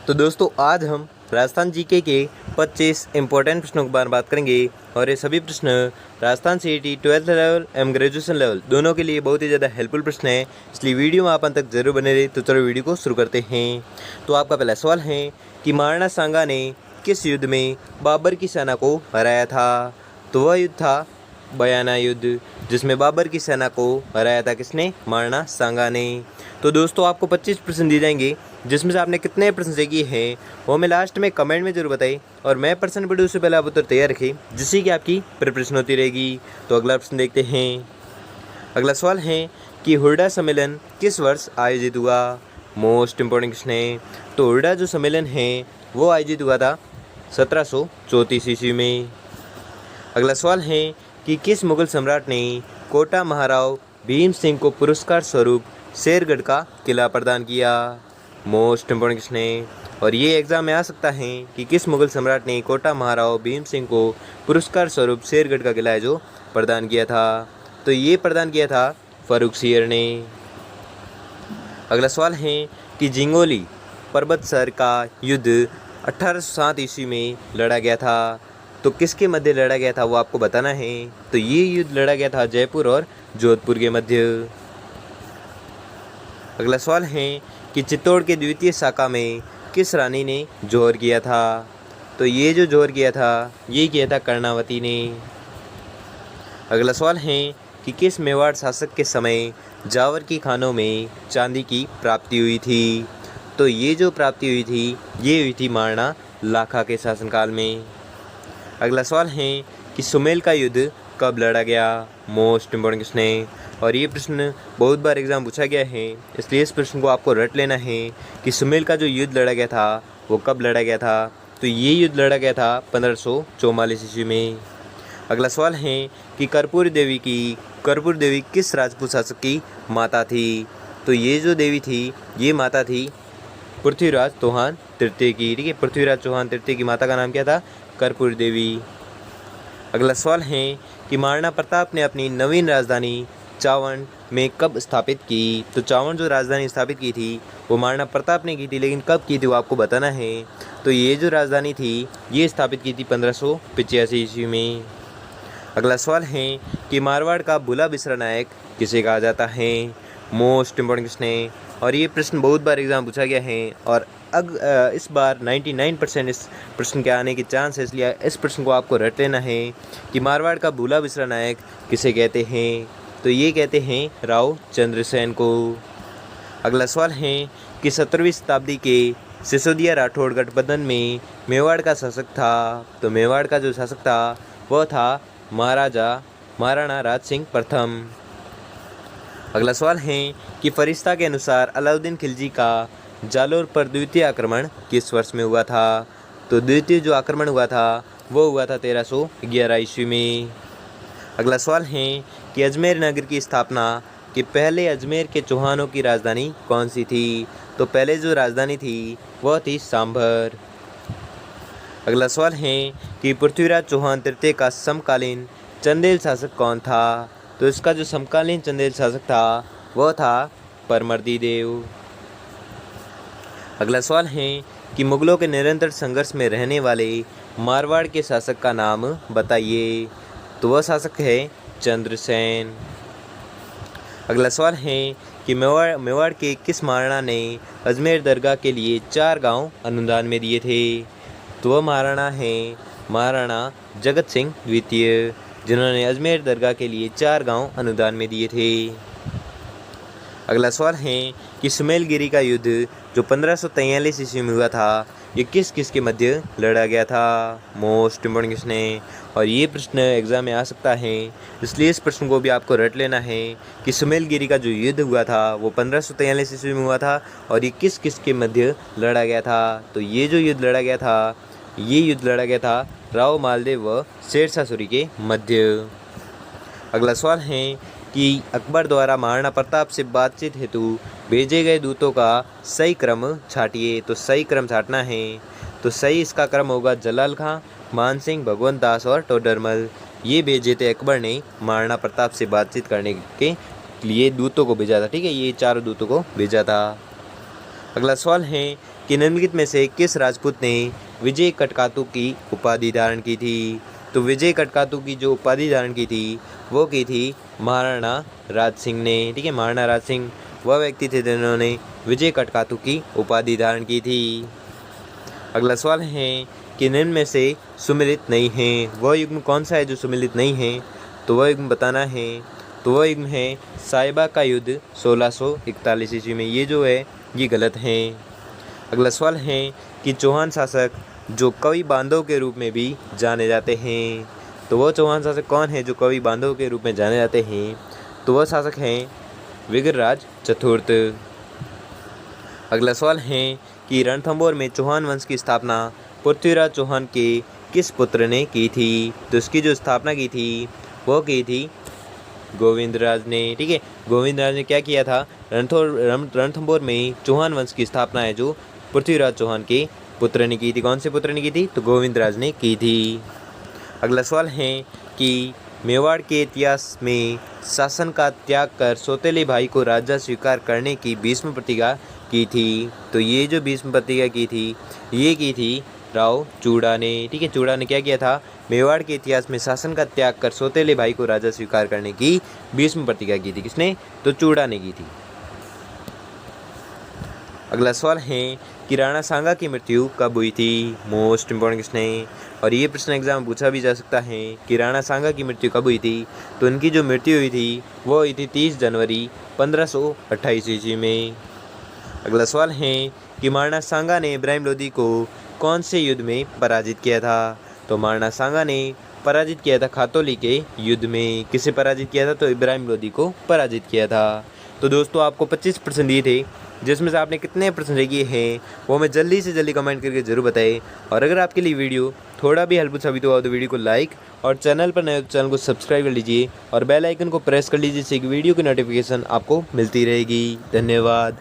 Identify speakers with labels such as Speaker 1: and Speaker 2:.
Speaker 1: तो दोस्तों आज हम राजस्थान जीके के 25 इम्पोर्टेंट प्रश्नों के बारे में बात करेंगे और ये सभी प्रश्न राजस्थान सीईटी 12th लेवल एवं ग्रेजुएशन लेवल दोनों के लिए बहुत ही ज़्यादा हेल्पफुल प्रश्न है, इसलिए वीडियो में आप अंत तक जरूर बने रहे। तो चलो वीडियो को शुरू करते हैं। तो आपका पहला सवाल है कि महाराणा सांगा ने किस युद्ध में बाबर की सेना को हराया था? तो वह युद्ध था बयाना युद्ध, जिसमें बाबर की सेना को हराया था किसने? महाराणा सांगा ने। तो दोस्तों आपको 25 प्रश्न दिए जाएंगे, जिसमें से आपने कितने प्रश्न सही किए हैं वो मैं लास्ट में कमेंट में जरूर बताइए, और मैं प्रश्न वीडियो से पहले आप उत्तर तैयार रखें, जिससे कि आपकी प्रिपरेशन होती रहेगी। तो अगला प्रश्न देखते हैं। अगला सवाल है कि हुर्डा सम्मेलन किस वर्ष आयोजित हुआ? मोस्ट इम्पोर्टेंट क्वेश्चन है। तो हुर्डा जो सम्मेलन है वो आयोजित हुआ था 1734 ईस्वी में। अगला सवाल है कि किस मुगल सम्राट ने कोटा महाराव भीम सिंह को पुरस्कार स्वरूप शेरगढ़ का किला प्रदान किया? मोस्ट इम्पोर्टेंट क्वेश्चन है, और ये एग्जाम में आ सकता है कि किस मुगल सम्राट ने कोटा महाराव भीम सिंह को पुरस्कार स्वरूप शेरगढ़ का किला है जो प्रदान किया था? तो ये प्रदान किया था फर्रुखसियर ने। अगला सवाल है कि जिंगोली पर्वतसर का युद्ध 1807 ईस्वी में लड़ा गया था, तो किसके मध्य लड़ा गया था वो आपको बताना है। तो ये युद्ध लड़ा गया था जयपुर और जोधपुर के मध्य। अगला सवाल है कि चित्तौड़ के द्वितीय शाखा में किस रानी ने जोहर किया था? तो ये जो जोहर किया था ये किया था कर्णावती ने। अगला सवाल है कि किस मेवाड़ शासक के समय जावर की खानों में चांदी की प्राप्ति हुई थी? तो ये जो प्राप्ति हुई थी ये हुई थी महाराणा लाखा के शासनकाल में। अगला सवाल है कि सुमेल का युद्ध कब लड़ा गया? मोस्ट इम्पोर्टेंट क्वेश्चन है, और ये प्रश्न बहुत बार एग्जाम पूछा गया है, इसलिए इस प्रश्न को आपको रट लेना है कि सुमेल का जो युद्ध लड़ा गया था वो कब लड़ा गया था? तो ये युद्ध लड़ा गया था 1544 ईस्वी में। अगला सवाल है कि कर्पूरी देवी किस राजपूत शासक की माता थी? तो ये जो देवी थी ये माता थी पृथ्वीराज चौहान तृतीय की। ठीक है, पृथ्वीराज चौहान तृतीय की माता का नाम क्या था? कर्पूरी देवी। अगला सवाल है कि महाराणा प्रताप ने अपनी नवीन राजधानी चावंड में कब स्थापित की? तो चावंड जो राजधानी स्थापित की थी वो महाराणा प्रताप ने की थी, लेकिन कब की थी वो आपको बताना है। तो ये जो राजधानी थी ये स्थापित की थी 1585 ईस्वी में। अगला सवाल है कि मारवाड़ का भूला बिसरा नायक किसे कहा जाता है? मोस्ट इम्पोर्टेंट क्वेश्चन है, और ये प्रश्न बहुत बार एग्जाम पूछा गया है, और इस बार 99% इस प्रश्न के आने के चांस है, इसलिए इस प्रश्न को आपको रट लेना है कि मारवाड़ का भूला बिसरा नायक किसे कहते हैं? तो ये कहते हैं राव चंद्रसेन को। अगला सवाल है कि 17वीं शताब्दी के सिसोदिया राठौड़ गठबंधन में मेवाड़ का शासक था? तो मेवाड़ का जो शासक था वह था महाराणा राज सिंह प्रथम। अगला सवाल है कि फरिश्ता के अनुसार अलाउद्दीन खिलजी का जालोर पर द्वितीय आक्रमण किस वर्ष में हुआ था? तो द्वितीय जो आक्रमण हुआ था वो हुआ था 1311 ईस्वी में। अगला सवाल है कि अजमेर नगर की स्थापना के पहले अजमेर के चौहानों की राजधानी कौन सी थी? तो पहले जो राजधानी थी वह थी सांभर। अगला सवाल है कि पृथ्वीराज चौहान तृतीय का समकालीन चंदेल शासक कौन था? तो इसका जो समकालीन चंदेल शासक था वह था परमर्दी देव। अगला सवाल है कि मुगलों के निरंतर संघर्ष में रहने वाले मारवाड़ के शासक का नाम बताइए? तो वह शासक है चंद्रसेन। अगला सवाल है कि मेवाड़ के किस महाराणा ने अजमेर दरगाह के लिए 4 गांव अनुदान में दिए थे? तो वह महाराणा है महाराणा जगत सिंह द्वितीय, जिन्होंने अजमेर दरगाह के लिए 4 गांव अनुदान में दिए थे। अगला सवाल है कि सुमेलगिरी का युद्ध जो 1543 ईस्वी में हुआ था ये किस किस के मध्य लड़ा गया था? मोस्ट इम्पोर्टेंट क्वेश्चन है, और ये प्रश्न एग्जाम में आ सकता है, इसलिए इस प्रश्न को भी आपको रट लेना है कि सुमेलगिरी का जो युद्ध हुआ था वो 1543 ईस्वी में हुआ था, और ये किस किस के मध्य लड़ा गया था? तो ये जो युद्ध लड़ा गया था ये युद्ध लड़ा गया था राव मालदेव व शेरशाह सूरी के मध्य। अगला सवाल है कि अकबर द्वारा महाराणा प्रताप से बातचीत हेतु भेजे गए दूतों का सही क्रम छाटिए। तो सही क्रम छाटना है, तो सही इसका क्रम होगा जलाल खां, मान सिंह, भगवंत दास और टोडरमल। ये भेजे थे अकबर ने महाराणा प्रताप से बातचीत करने के लिए दूतों को भेजा था। ठीक है, ये 4 दूतों को भेजा था। अगला सवाल है कि निम्नलिखित में से किस राजपूत ने विजय कटकातु की उपाधि धारण की थी। तो विजय कटकातु की जो उपाधि धारण की थी वो की थी महाराणा राज सिंह ने। ठीक है, महाराणा राज सिंह वह व्यक्ति थे जिन्होंने विजय कटकातु की उपाधि धारण की थी। अगला सवाल है कि निम्न में से सुमिलित नहीं है, वह युग्म कौन सा है जो सुमिलित नहीं है। तो वह युग्म बताना है। तो वह युग्म है साहिबा का युद्ध 1641 ईस्वी में। ये जो है ये गलत है। अगला सवाल है कि चौहान शासक जो कवि बांधव के रूप में भी जाने जाते हैं, तो वह चौहान शासक कौन है जो कवि बांधव के रूप में जाने जाते हैं। तो वह शासक हैं विग्रहराज चतुर्थ। अगला सवाल है कि रणथंभौर में चौहान वंश की स्थापना पृथ्वीराज चौहान के किस पुत्र ने की थी। तो इसकी जो स्थापना की थी वो की थी गोविंदराज ने। ठीक है, गोविंदराज ने क्या किया था, रणथंभौर में चौहान वंश की स्थापना है जो पृथ्वीराज चौहान के पुत्र ने की थी। कौन से पुत्र ने की थी, तो गोविंदराज ने की थी। अगला सवाल है कि मेवाड़ के इतिहास में शासन का त्याग कर सौतेले भाई को राजा स्वीकार करने की भीष्म प्रतिज्ञा की थी। तो ये जो भीष्म प्रतिज्ञा की थी ये की थी राव चूड़ा ने। ठीक है, चूड़ा ने क्या किया था, मेवाड़ के इतिहास में शासन का त्याग कर सौतेले भाई को राजा स्वीकार करने की भीष्म प्रतिज्ञा की थी। किसने, तो चूड़ा ने की थी। अगला सवाल है कि राणा सांगा की मृत्यु कब हुई थी। मोस्ट इंपॉर्टेंट क्वेश्चन है और ये प्रश्न एग्जाम में पूछा भी जा सकता है कि राणा सांगा की मृत्यु कब हुई थी। तो उनकी जो मृत्यु हुई थी वो हुई थी 30 जनवरी 1528 ईस्वी में। अगला सवाल है कि महाराणा सांगा ने इब्राहिम लोदी को कौन से युद्ध में पराजित किया था। तो महाराणा सांगा ने पराजित किया था खातौली के युद्ध में। किसे पराजित किया था, तो इब्राहिम लोदी को पराजित किया था। तो दोस्तों आपको 25% दिए थे, जिसमें से आपने कितने प्रश्न किए हैं वो मैं जल्दी से जल्दी कमेंट करके जरूर बताएं। और अगर आपके लिए वीडियो थोड़ा भी हेल्पफुल साबित हुआ तो वीडियो को लाइक और चैनल पर नए चैनल को सब्सक्राइब कर लीजिए और बेल आइकन को प्रेस कर लीजिए जिससे कि वीडियो की नोटिफिकेशन आपको मिलती रहेगी। धन्यवाद।